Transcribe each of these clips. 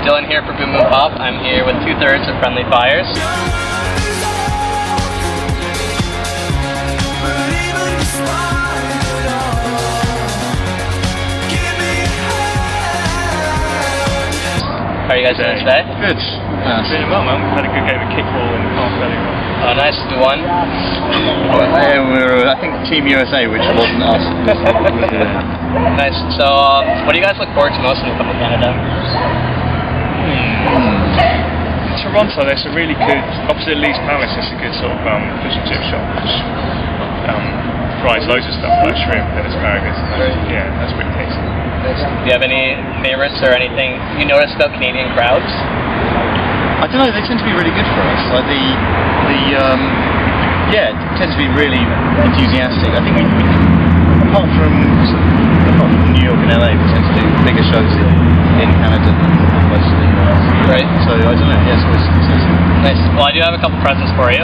Dylan here for Boom Boom Pop. I'm here with 2/3 of Friendly Fires. How are you guys doing today? Good. Doing well, man. We've had a good game of kickball in the past earlier. Oh, nice. You won? I think Team USA, which wasn't us. Nice. So, what do you guys look forward to most when you come to Canada? Toronto, there's a really good, opposite Leeds Palace, there's a good sort of fish and chip shop which fries loads of stuff like shrimp and asparagus. Yeah, that's pretty tasty. Do you have any favorites or anything you noticed about Canadian crowds? I don't know, they tend to be really good for us. Like it tends to be really enthusiastic. I think apart from New York and LA, we tend to do bigger shows in Canada than most of the US. Right. So I don't know, yeah, it's always nice. Well, I do have a couple presents for you.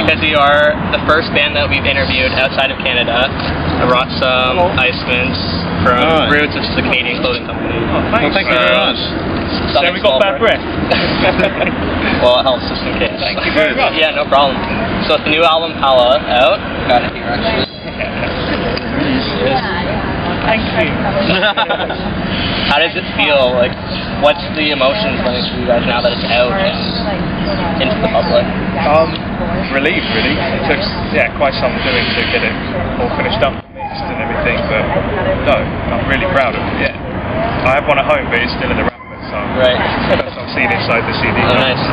Because you are the first band that we've interviewed outside of Canada. I brought some Icemans from Roots, which is a Canadian clothing company. Oh, thanks. Well, thank you very much. So we got bad breath. Well, it helps just in case. Thank you very much. Yeah, no problem. So it's the new album Pala out. Got it here actually. Thank you. How does it feel? Like, what's the emotions running through you guys now that it's out and into the public? Relieved, really. It took quite some doing to get it all finished up, mixed and everything, but no, I'm really proud of it. Yeah, I have one at home, but it's still in the wrapper, so right. I've seen inside the CD. Oh, nice.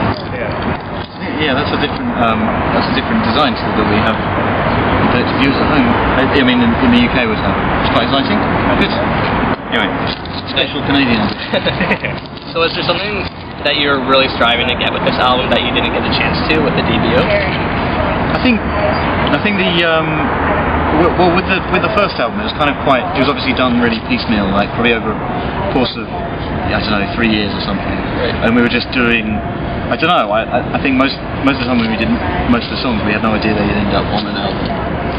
Yeah, that's a different design to that we have compared to views at home. I mean, in the UK was that? It's quite exciting. Good. Anyway, special Canadian. So is there something that you're really striving to get with this album that you didn't get a chance to with the debut? I think the with the first album it was kind of it was obviously done really piecemeal, like probably over a course of I don't know 3 years or something. Right. And we were just doing. I don't know. I think most of the time when we did most of the songs, we had no idea they'd end up on an album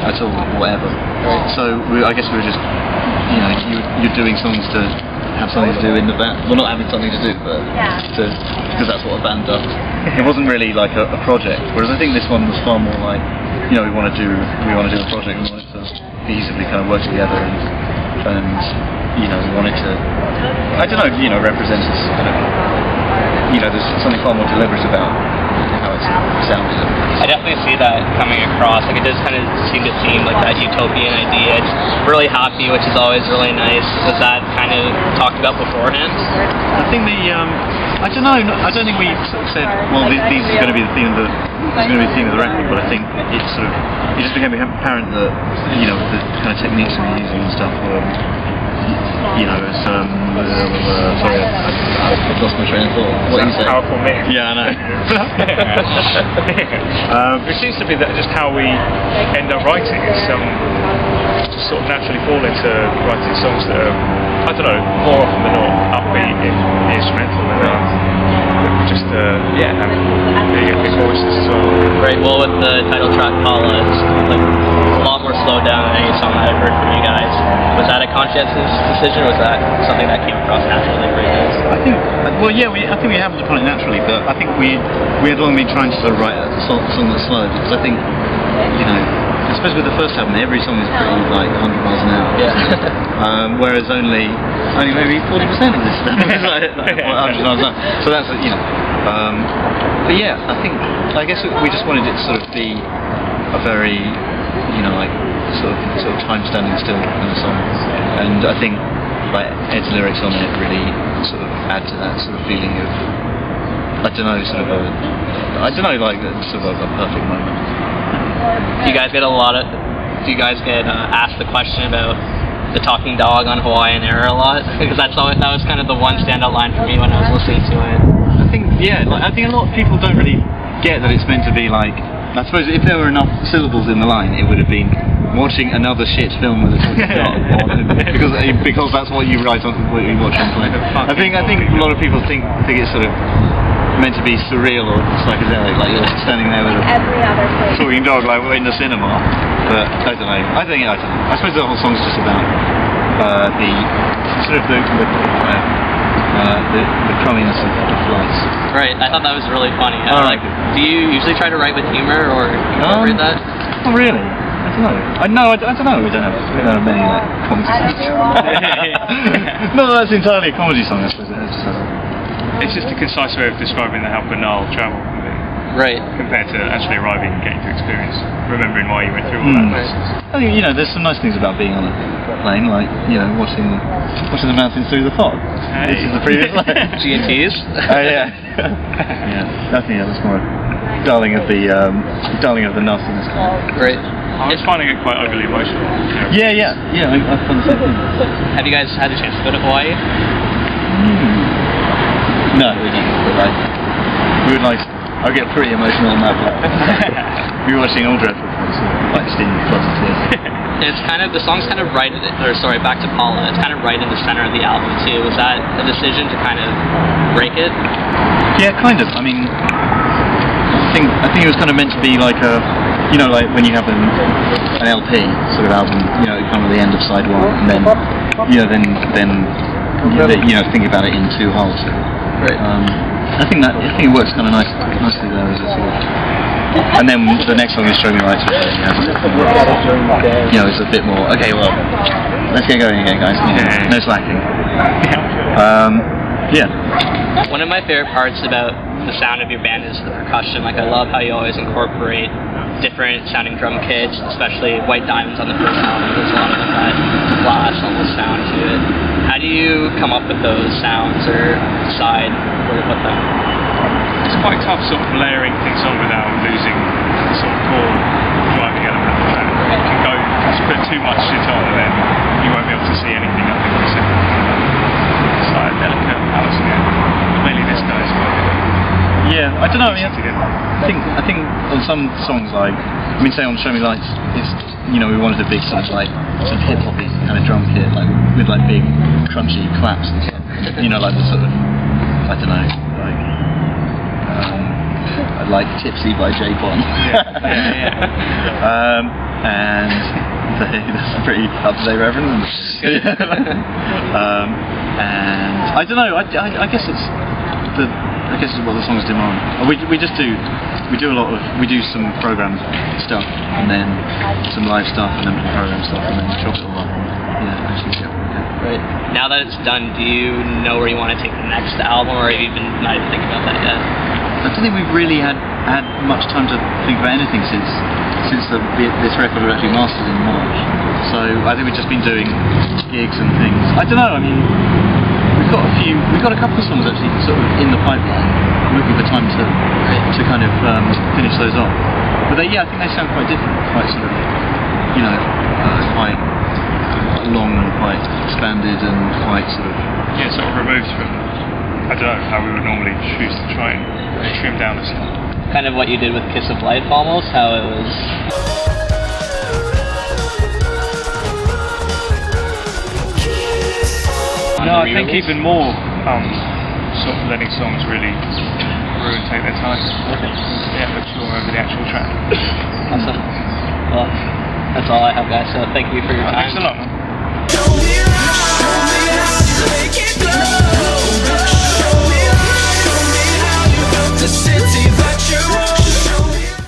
at all, or whatever. Right. So I guess we were just, you're doing songs to have something to do in the band. Well, not having something to do, but because that's what a band does. It wasn't really like a project. Whereas I think this one was far more like, we want to do a project. We wanted to feasibly kind of work together, and we wanted to, I don't know, represent us. There's something far more deliberate about how it sounded. I definitely see that coming across. Like, it does kind of seem to seem like that utopian idea. It's really happy, which is always really nice. Was that kind of talked about beforehand? I think I don't know. I don't think we sort of said, well, these are going to be the theme of the record. But I think it just became apparent that the kind of techniques we were using and stuff were. Sorry, I've lost my train of thought. What you say? Powerful mix. Yeah, I know. It seems to be that just how we end up writing is just sort of naturally fall into writing songs that are, I don't know, more often than not upbeat in the instrumental and just have big voices as well. Right. Well, with the title track Paula, it's like a lot more slowed down than any song I've heard from you guys. Was that a conscious decision, or was that something that came across naturally for you guys? I think we happened upon it naturally, but I think we had long been trying to sort of write a song that's slow, because I think, especially with the first album, every song is pretty like 100 miles an hour. Yeah. Whereas only maybe 40% of this stuff is like 100 miles an hour. So that's but yeah, I guess we just wanted it to sort of be a very sort of time standing still kind of song, and I think like Ed's lyrics on it really sort of add to that sort of feeling of like a perfect moment. Do you guys get asked the question about the talking dog on Hawaiian Air a lot? Because that was kind of the one standout line for me when I was listening to it. I think a lot of people don't really get that it's meant to be like. I suppose if there were enough syllables in the line, it would have been watching another shit film with a talking dog, because that's what you watch on plane. I think a lot of people think it's sort of meant to be surreal or psychedelic, like you're standing there with a talking dog like in the cinema. But I don't know. I suppose the whole song's just about the the crumminess of lights. Right. I thought that was really funny. Oh, Like, do you usually try to write with humor or incorporate that? Not really. I don't know. I don't know. We don't have many comedy songs. Not that that's entirely a comedy song, I suppose. It's just a concise way of describing how banal travel can be, Right. compared to actually arriving and getting to experience, remembering why you went through all that nonsense. I think there's some nice things about being on a plane, like watching the mountains through the fog. Hey. This is the previous line. G&Ts? Oh yeah. Yeah. I think that's more darling of the nastiness. Right. I was finding it quite overly emotional. Yeah. I found the same thing. Have you guys had a chance to go to Hawaii? No, we didn't. But we would like. I'll get pretty emotional on that. We were watching All Dreadful Things, like steam floods of tears. It's kind of, the song's kind of right, Back to Paula, it's kind of right in the center of the album too. Was that a decision to kind of break it? Yeah, kind of. I mean, I think it was kind of meant to be like a, like when you have an LP sort of album, kind of the end of side one, and then, think about it in two halves. Right. I think it works kind of nicely there as a sort of. And then the next song is Show Me Lights, which it's a bit more. Okay, well, let's get going again, guys. No slacking. Yeah. One of my favorite parts about the sound of your band is the percussion. Like, I love how you always incorporate different sounding drum kits, especially White Diamonds on the first album. There's a lot of that blast almost sound to it. How do you come up with those sounds or decide where to put them? It's quite tough sort of layering things on without losing the sort of core driving element of that. You can go, just put too much shit on and then you won't be able to see anything up in the second. It's like a delicate balance again. Mainly this guy's Yeah, I don't know. I think on some songs, like, say on Show Me Lights, it's, we wanted a big sort of hip hoppy kind of drum kit, like with like big crunchy claps and stuff. Like the sort of, I don't know, like Tipsy by J Bond. And that's a pretty up-to-date reference. And I don't know. I guess it's what the songs demand. We do some program stuff and then some live stuff and then program stuff and then chop it all up. Right. Now that it's done, do you know where you want to take the next album, or have you been not even thinking about that yet? I don't think we've really had much time to think about anything since this record was actually mastered in March. So I think we've just been doing gigs and things. I don't know. I mean, we've got a couple of songs actually sort of in the pipeline. We're looking for time to kind of finish those off. But I think they sound quite different, quite sort of, quite long and quite expanded and quite sort of. Yeah, sort of removed from, I don't know, how we would normally choose to try and trim down a song. Kind of what you did with Kiss of Life almost, how it was. No, I think even more sort of letting songs really brew and take their time. Okay. Yeah, but sure over the actual track. Awesome. Well, that's all I have, guys, so thank you for your time. Thanks a lot, man. Show me how you make it glow. Show me how you built the city.